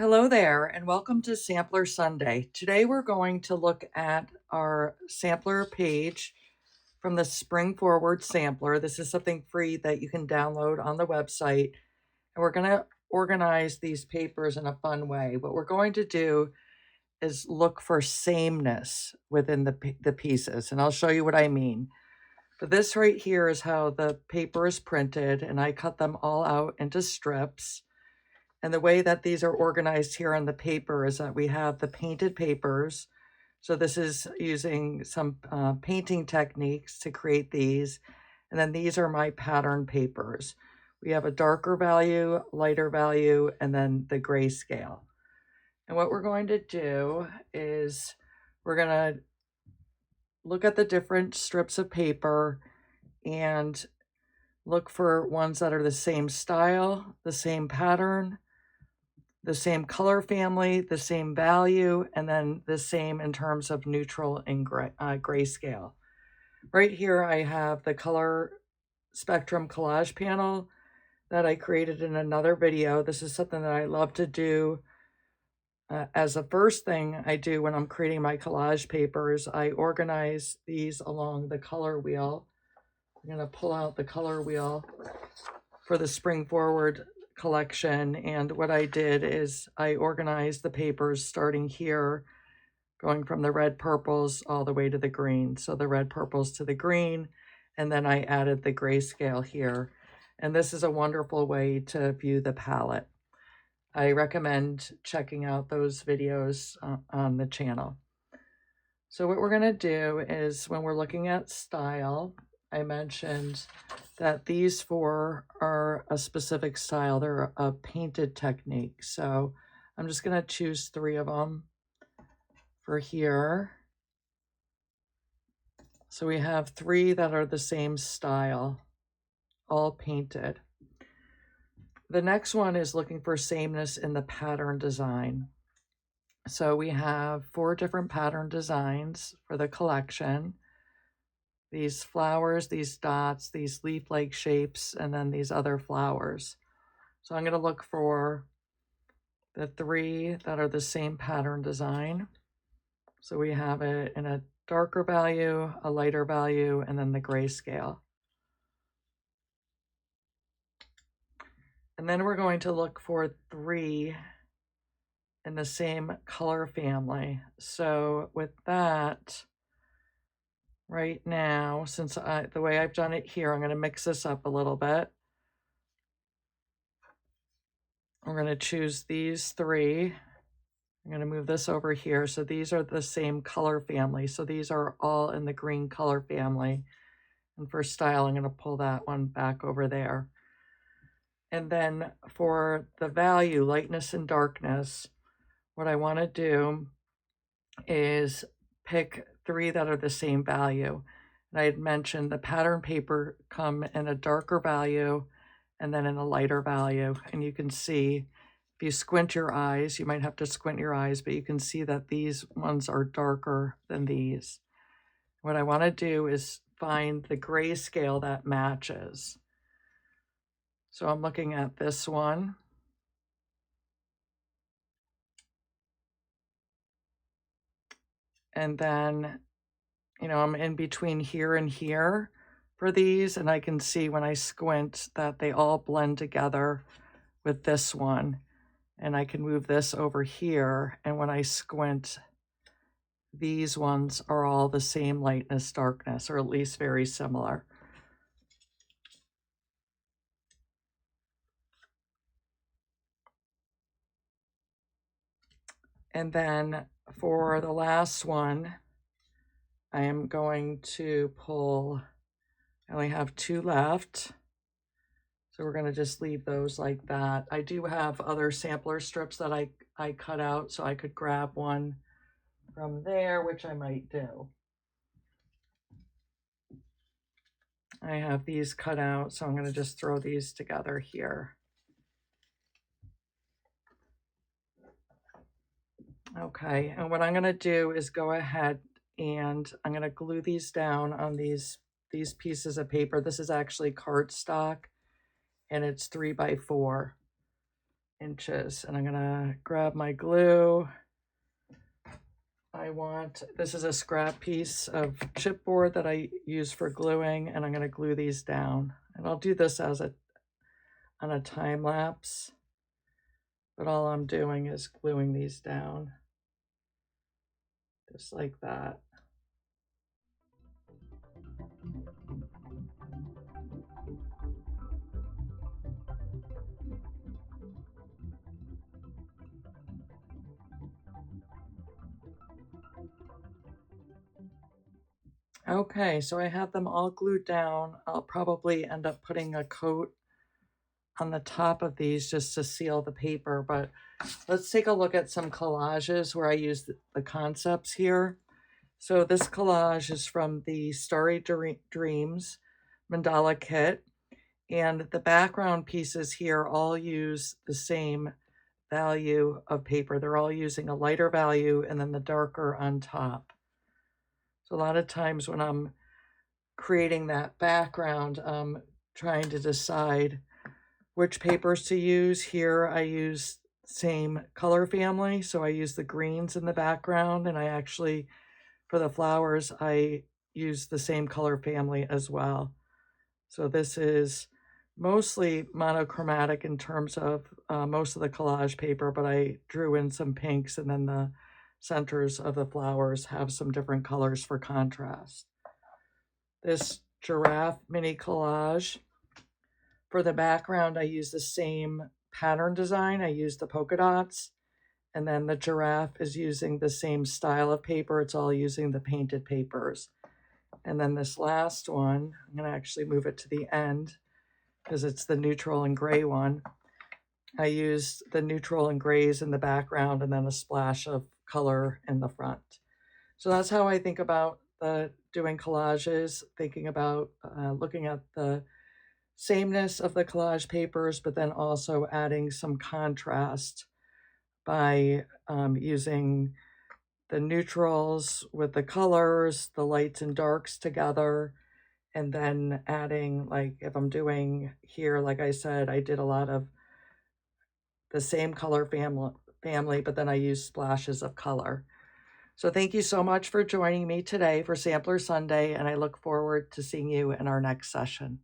Hello there, and welcome to Sampler Sunday. Today we're going to look at our sampler page from the Spring Forward Sampler. This is something free that you can download on the website, and we're going to organize these papers in a fun way. What we're going to do is look for sameness within the pieces, and I'll show you what I mean. But this right here is how the paper is printed, and I cut them all out into strips. And the way that these are organized here on the paper is that we have the painted papers. So this is using some painting techniques to create these. And then these are my pattern papers. We have a darker value, lighter value, and then the grayscale. And what we're going to do is we're going to look at the different strips of paper and look for ones that are the same style, the same pattern, the same color family, the same value, and then the same in terms of neutral and grayscale. Right here, I have the color spectrum collage panel that I created in another video. This is something that I love to do as the first thing I do when I'm creating my collage papers. I organize these along the color wheel. I'm going to pull out the color wheel for the Spring Forward collection, and what I did is I organized the papers starting here, going from the red purples all the way to the green. So the red purples to the green, and then I added the grayscale here. And this is a wonderful way to view the palette. I recommend checking out those videos on the channel. So what we're going to do is when we're looking at style, I mentioned that these four are a specific style. They're a painted technique. So I'm just going to choose 3 of them for here. So we have 3 that are the same style, all painted. The next one is looking for sameness in the pattern design. So we have 4 different pattern designs for the collection. These flowers, these dots, these leaf-like shapes, and then these other flowers. So I'm going to look for the 3 that are the same pattern design. So we have it in a darker value, a lighter value, and then the grayscale. And then we're going to look for 3 in the same color family. So with that, right now, since the way I've done it here, I'm going to mix this up a little bit. We're going to choose these 3. I'm going to move this over here. So these are the same color family. So these are all in the green color family. And for style, I'm going to pull that one back over there. And then for the value, lightness and darkness, what I want to do is pick 3 that are the same value. And I had mentioned the pattern paper come in a darker value and then in a lighter value. And you can see, if you squint your eyes, you might have to squint your eyes, but you can see that these ones are darker than these. What I want to do is find the grayscale that matches. So I'm looking at this one. And then, I'm in between here and here for these, and I can see when I squint that they all blend together with this one. And I can move this over here, and when I squint, these ones are all the same lightness, darkness, or at least very similar. And then for the last one, I am going to pull, I only have 2 left. So we're going to just leave those like that. I do have other sampler strips that I cut out, so I could grab one from there, which I might do. I have these cut out, so I'm going to just throw these together here. Okay, and what I'm going to do is go ahead and I'm going to glue these down on these pieces of paper. This is actually cardstock, and it's 3 by 4. inches. And I'm gonna grab my glue. This is a scrap piece of chipboard that I use for gluing, and I'm gonna glue these down. And I'll do this on a time lapse, but all I'm doing is gluing these down, just like that. Okay, so I have them all glued down. I'll probably end up putting a coat on the top of these just to seal the paper, but let's take a look at some collages where I use the concepts here. So this collage is from the Starry Dreams mandala kit, and the background pieces here all use the same value of paper. They're all using a lighter value and then the darker on top. So a lot of times when I'm creating that background, I'm trying to decide which papers to use. Here I use same color family, so I use the greens in the background, and I actually, for the flowers, I use the same color family as well. So this is mostly monochromatic in terms of most of the collage paper, but I drew in some pinks, and then the centers of the flowers have some different colors for contrast. This giraffe mini collage, for the background, I use the same pattern design. I use the polka dots, and then the giraffe is using the same style of paper. It's all using the painted papers. And then this last one, I'm going to actually move it to the end because it's the neutral and gray one. I used the neutral and grays in the background and then a splash of color in the front. So that's how I think about doing collages, thinking about looking at the sameness of the collage papers, but then also adding some contrast by using the neutrals with the colors, the lights and darks together, and then adding, like if I'm doing here, like I said, I did a lot of the same color family, but then I used splashes of color. So thank you so much for joining me today for Sampler Sunday, and I look forward to seeing you in our next session.